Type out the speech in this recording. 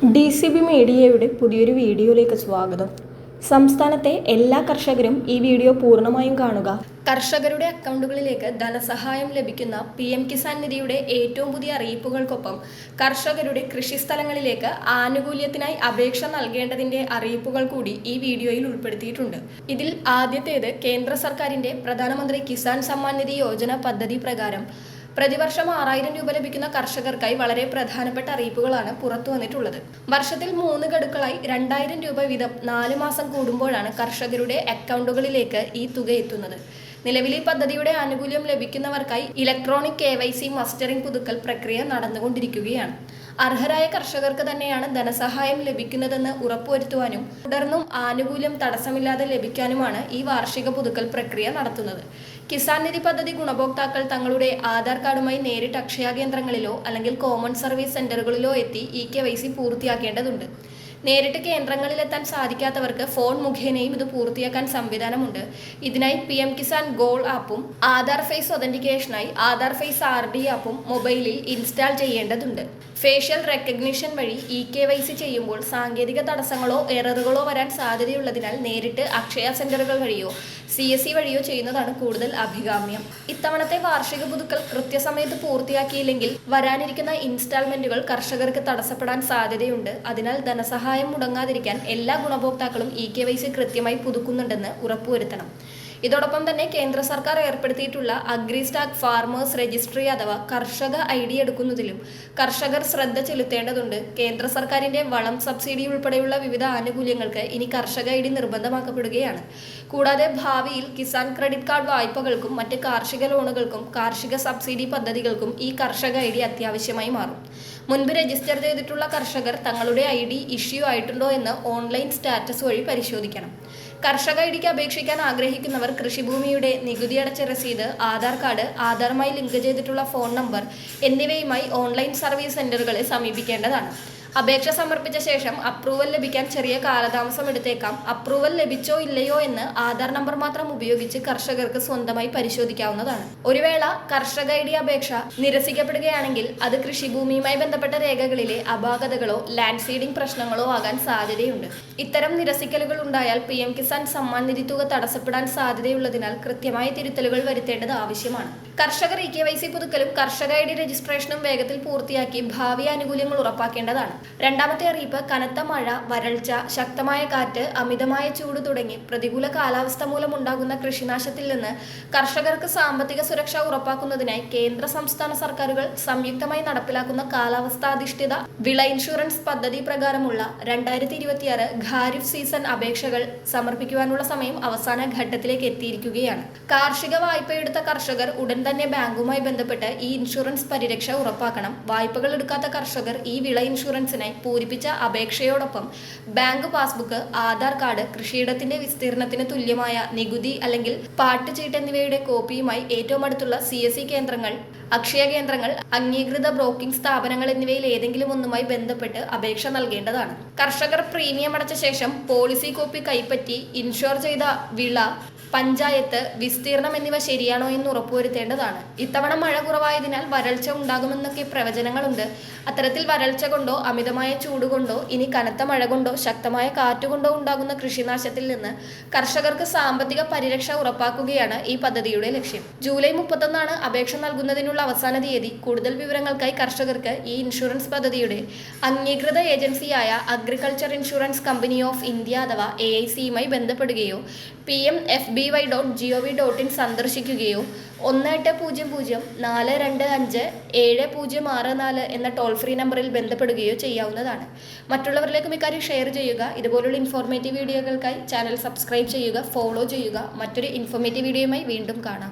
DCB മീഡിയയുടെ പുതിയൊരു വീഡിയോയിലേക്ക് സ്വാഗതം. സംസ്ഥാനത്തെ എല്ലാ കർഷകരും ഈ വീഡിയോ പൂർണ്ണമായും കാണുക. കർഷകരുടെ അക്കൗണ്ടുകളിലേക്ക് ധനസഹായം ലഭിക്കുന്ന PM കിസാൻ നിധിയുടെ ഏറ്റവും പുതിയ അറിയിപ്പുകൾക്കൊപ്പം കർഷകരുടെ കൃഷിസ്ഥലങ്ങളിലേക്ക് ആനുകൂല്യത്തിനായി അപേക്ഷ നൽകേണ്ടതിന്റെ അറിയിപ്പുകൾ കൂടി ഈ വീഡിയോയിൽ ഉൾപ്പെടുത്തിയിട്ടുണ്ട്. ഇതിൽ ആദ്യത്തേത് കേന്ദ്ര സർക്കാരിന്റെ പ്രധാനമന്ത്രി കിസാൻ സമ്മാൻ നിധി യോജന പദ്ധതി പ്രകാരം പ്രതിവർഷം 6000 രൂപ ലഭിക്കുന്ന കർഷകർക്കായി വളരെ പ്രധാനപ്പെട്ട അറിയിപ്പുകളാണ് പുറത്തു വന്നിട്ടുള്ളത്. വർഷത്തിൽ 3 ഗഡുക്കളായി 2000 രൂപ വീതം 4 മാസം കൂടുമ്പോഴാണ് കർഷകരുടെ അക്കൗണ്ടുകളിലേക്ക് ഈ തുക എത്തുന്നത്. നിലവിൽ ഈ പദ്ധതിയുടെ ആനുകൂല്യം ലഭിക്കുന്നവർക്കായി ഇലക്ട്രോണിക് KYC മസ്റ്ററിംഗ് പുതുക്കൽ പ്രക്രിയ നടന്നുകൊണ്ടിരിക്കുകയാണ്. അർഹരായ കർഷകർക്ക് തന്നെയാണ് ധനസഹായം ലഭിക്കുന്നതെന്ന് ഉറപ്പുവരുത്തുവാനും തുടർന്നും ആനുകൂല്യം തടസ്സമില്ലാതെ ലഭിക്കാനുമാണ് ഈ വാർഷിക പുതുക്കൽ പ്രക്രിയ നടത്തുന്നത്. കിസാൻ നിധി പദ്ധതി ഗുണഭോക്താക്കൾ തങ്ങളുടെ ആധാർ കാർഡുമായി നേരിട്ട് അക്ഷയ കേന്ദ്രങ്ങളിലോ അല്ലെങ്കിൽ കോമൺ സർവീസ് സെന്ററുകളിലോ എത്തി KYC പൂർത്തിയാക്കേണ്ടതുണ്ട്. നേരിട്ട് കേന്ദ്രങ്ങളിലെത്താൻ സാധിക്കാത്തവർക്ക് ഫോൺ മുഖേനയും ഇത് പൂർത്തിയാക്കാൻ സംവിധാനമുണ്ട്. ഇതിനായി PM കിസാൻ ഗോൾ ആപ്പും ആധാർ ഫേസ് ഒതന്റിക്കേഷനായി ആധാർ ഫേസ് RD ആപ്പും മൊബൈലിൽ ഇൻസ്റ്റാൾ ചെയ്യേണ്ടതുണ്ട്. ഫേഷ്യൽ റെക്കഗ്നിഷൻ വഴി KYC ചെയ്യുമ്പോൾ സാങ്കേതിക തടസ്സങ്ങളോ എററുകളോ വരാൻ സാധ്യതയുള്ളതിനാൽ നേരിട്ട് അക്ഷയ സെന്ററുകൾ വഴിയോ CSC വഴിയോ ചെയ്യുന്നതാണ് കൂടുതൽ അഭികാമ്യം. ഇത്തവണത്തെ വാർഷിക പുതുക്കൽ കൃത്യസമയത്ത് പൂർത്തിയാക്കിയില്ലെങ്കിൽ വരാനിരിക്കുന്ന ഇൻസ്റ്റാൾമെന്റുകൾ കർഷകർക്ക് തടസ്സപ്പെടാൻ സാധ്യതയുണ്ട്. അതിനാൽ ധനസഹായം മുടങ്ങാതിരിക്കാൻ എല്ലാ ഗുണഭോക്താക്കളും KYC കൃത്യമായി പുതുക്കുന്നുണ്ടെന്ന് ഉറപ്പുവരുത്തണം. ഇതോടൊപ്പം തന്നെ കേന്ദ്ര സർക്കാർ ഏർപ്പെടുത്തിയിട്ടുള്ള അഗ്രിസ്റ്റാക്ക് ഫാർമേഴ്സ് രജിസ്ട്രി അഥവാ കർഷക ID എടുക്കുന്നതിലും കർഷകർ ശ്രദ്ധ ചെലുത്തേണ്ടതുണ്ട്. കേന്ദ്ര സർക്കാരിന്റെ വളം സബ്സിഡി ഉൾപ്പെടെയുള്ള വിവിധ ആനുകൂല്യങ്ങൾക്ക് ഇനി കർഷക ID നിർബന്ധമാക്കപ്പെടുകയാണ്. കൂടാതെ ഭാവിയിൽ കിസാൻ ക്രെഡിറ്റ് കാർഡ് വായ്പകൾക്കും മറ്റ് കാർഷിക ലോണുകൾക്കും കാർഷിക സബ്സിഡി പദ്ധതികൾക്കും ഈ കർഷക ID അത്യാവശ്യമായി മാറും. മുൻപ് രജിസ്റ്റർ ചെയ്തിട്ടുള്ള കർഷകർ തങ്ങളുടെ ID ഇഷ്യൂ ആയിട്ടുണ്ടോ എന്ന് ഓൺലൈൻ സ്റ്റാറ്റസ് വഴി പരിശോധിക്കണം. കർഷക IDക്ക് അപേക്ഷിക്കാൻ ആഗ്രഹിക്കുന്നവർ കൃഷിഭൂമിയുടെ നികുതി അടച്ച രസീത്, ആധാർ കാർഡ്, ആധാറുമായി ലിങ്ക് ചെയ്തിട്ടുള്ള ഫോൺ നമ്പർ എന്നിവയുമായി ഓൺലൈൻ സർവീസ് സെന്ററുകളെ സമീപിക്കേണ്ടതാണ്. അപേക്ഷ സമർപ്പിച്ച ശേഷം അപ്രൂവൽ ലഭിക്കാൻ ചെറിയ കാലതാമസം എടുത്തേക്കാം. അപ്രൂവൽ ലഭിച്ചോ ഇല്ലയോ എന്ന് ആധാർ നമ്പർ മാത്രം ഉപയോഗിച്ച് കർഷകർക്ക് സ്വന്തമായി പരിശോധിക്കാവുന്നതാണ്. ഒരു വേള കർഷക ID അപേക്ഷ നിരസിക്കപ്പെടുകയാണെങ്കിൽ അത് കൃഷിഭൂമിയുമായി ബന്ധപ്പെട്ട രേഖകളിലെ അപാകതകളോ ലാൻഡ് സീഡിംഗ് പ്രശ്നങ്ങളോ ആകാൻ സാധ്യതയുണ്ട്. ഇത്തരം നിരസിക്കലുകൾ ഉണ്ടായാൽ PM കിസാൻ സമ്മാൻ നിധി തുക തടസ്സപ്പെടാൻ സാധ്യതയുള്ളതിനാൽ കൃത്യമായ തിരുത്തലുകൾ വരുത്തേണ്ടത് ആവശ്യമാണ്. കർഷകർ KYC പുതുക്കലും കർഷക ID രജിസ്ട്രേഷനും വേഗത്തിൽ പൂർത്തിയാക്കി ഭാവി ആനുകൂല്യങ്ങൾ ഉറപ്പാക്കേണ്ടതാണ്. രണ്ടാമത്തെ അറിയിപ്പ് കനത്ത മഴ, വരൾച്ച, ശക്തമായ കാറ്റ്, അമിതമായ ചൂട് തുടങ്ങി പ്രതികൂല കാലാവസ്ഥ മൂലമുണ്ടാകുന്ന കൃഷിനാശത്തിൽ നിന്ന് കർഷകർക്ക് സാമ്പത്തിക സുരക്ഷ ഉറപ്പാക്കുന്നതിനായി കേന്ദ്ര സംസ്ഥാന സർക്കാരുകൾ സംയുക്തമായി നടപ്പിലാക്കുന്ന കാലാവസ്ഥാധിഷ്ഠിത വിള ഇൻഷുറൻസ് പദ്ധതി പ്രകാരമുള്ള 2026 ഖാരിഫ് സീസൺ അപേക്ഷകൾ സമർപ്പിക്കുവാനുള്ള സമയം അവസാന ഘട്ടത്തിലേക്ക് എത്തിയിരിക്കുകയാണ്. കാർഷിക വായ്പയെടുത്ത കർഷകർ ഉടൻ തന്നെ ബാങ്കുമായി ബന്ധപ്പെട്ട് ഈ ഇൻഷുറൻസ് പരിരക്ഷ ഉറപ്പാക്കണം. വായ്പകൾ എടുക്കാത്ത കർഷകർ ഈ വിള ഇൻഷുറൻസിനായി പൂരിപ്പിച്ച അപേക്ഷയോടൊപ്പം ബാങ്ക് പാസ്ബുക്ക്, ആധാർ കാർഡ്, കൃഷിയിടത്തിന്റെ വിസ്തീർണത്തിന് തുല്യമായ നികുതി അല്ലെങ്കിൽ പാട്ടുചീട്ട് എന്നിവയുടെ കോപ്പിയുമായി ഏറ്റവും അടുത്തുള്ള CSC കേന്ദ്രങ്ങൾ, അക്ഷയ കേന്ദ്രങ്ങൾ, അംഗീകൃത ബ്രോക്കിംഗ് സ്ഥാപനങ്ങൾ എന്നിവയിൽ ഏതെങ്കിലും ഒന്നുമായി ബന്ധപ്പെട്ട് അപേക്ഷ നൽകേണ്ടതാണ്. കർഷകർ പ്രീമിയം അടച്ച ശേഷം പോളിസി കോപ്പി കൈപ്പറ്റി ഇൻഷുർ ചെയ്ത വിള, പഞ്ചായത്ത്, വിസ്തീർണം എന്നിവ ശരിയാണോ എന്ന് ഉറപ്പുവരുത്തേണ്ടതാണ്. ഇത്തവണ മഴ കുറവായതിനാൽ വരൾച്ച ഉണ്ടാകുമെന്നൊക്കെ പ്രവചനങ്ങളുണ്ട്. അത്തരത്തിൽ വരൾച്ച കൊണ്ടോ അമിതമായ ചൂട് കൊണ്ടോ ഇനി കനത്ത മഴ കൊണ്ടോ ശക്തമായ കാറ്റുകൊണ്ടോ ഉണ്ടാകുന്ന കൃഷിനാശത്തിൽ നിന്ന് കർഷകർക്ക് സാമ്പത്തിക പരിരക്ഷ ഉറപ്പാക്കുകയാണ് ഈ പദ്ധതിയുടെ ലക്ഷ്യം. ജൂലൈ 31 അപേക്ഷ നൽകുന്നതിനുള്ള അവസാന തീയതി. കൂടുതൽ വിവരങ്ങൾക്കായി കർഷകർക്ക് ഈ ഇൻഷുറൻസ് പദ്ധതിയുടെ അംഗീകൃത ഏജൻസിയായ agriculture insurance company of India അഥവാ AICയുമായി ബന്ധപ്പെടുകയോ pmfby.gov.in സന്ദർശിക്കുകയോ 1800-425-7064 എന്ന ടോൾ ഫ്രീ നമ്പറിൽ ബന്ധപ്പെടുകയോ ചെയ്യാവുന്നതാണ്. മറ്റുള്ളവരിലേക്കും ഇക്കാര്യം ഷെയർ ചെയ്യുക. ഇതുപോലുള്ള ഇൻഫോർമേറ്റീവ് വീഡിയോകൾക്കായി ചാനൽ സബ്സ്ക്രൈബ് ചെയ്യുക, ഫോളോ ചെയ്യുക. മറ്റൊരു ഇൻഫോർമേറ്റീവ് വീഡിയോയുമായി വീണ്ടും കാണാം.